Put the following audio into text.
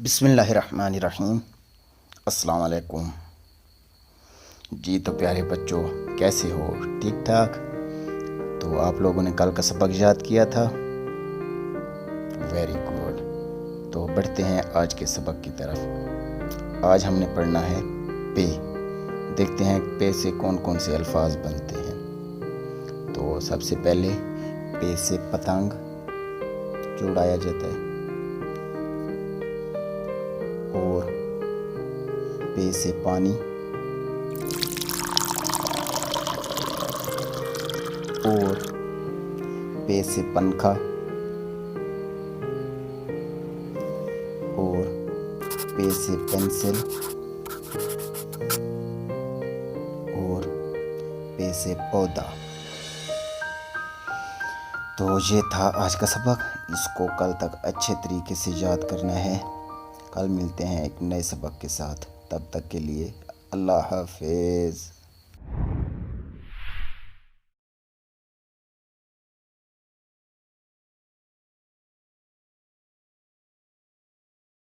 बिस्मिल्लाहिर्रहमानिर्रहीम। अस्सलाम वालेकुम। जी तो प्यारे बच्चों, कैसे हो? ठीक ठाक? तो आप लोगों ने कल का सबक याद किया था? Very good. तो बढ़ते हैं आज के सबक की तरफ। आज हमने पढ़ना है पे। देखते हैं पे से कौन कौन से अल्फाज बनते हैं। तो सबसे पहले पे से पतंग जोड़ाया जाता है, और पे से पानी, और पे से पंखा, और पे से पेंसिल, और पे से पौधा। तो ये था आज का सबक। इसको कल तक अच्छे तरीके से याद करना है। कल मिलते हैं एक नए सबक के साथ। तब तक के लिए अल्लाह हाफिज़।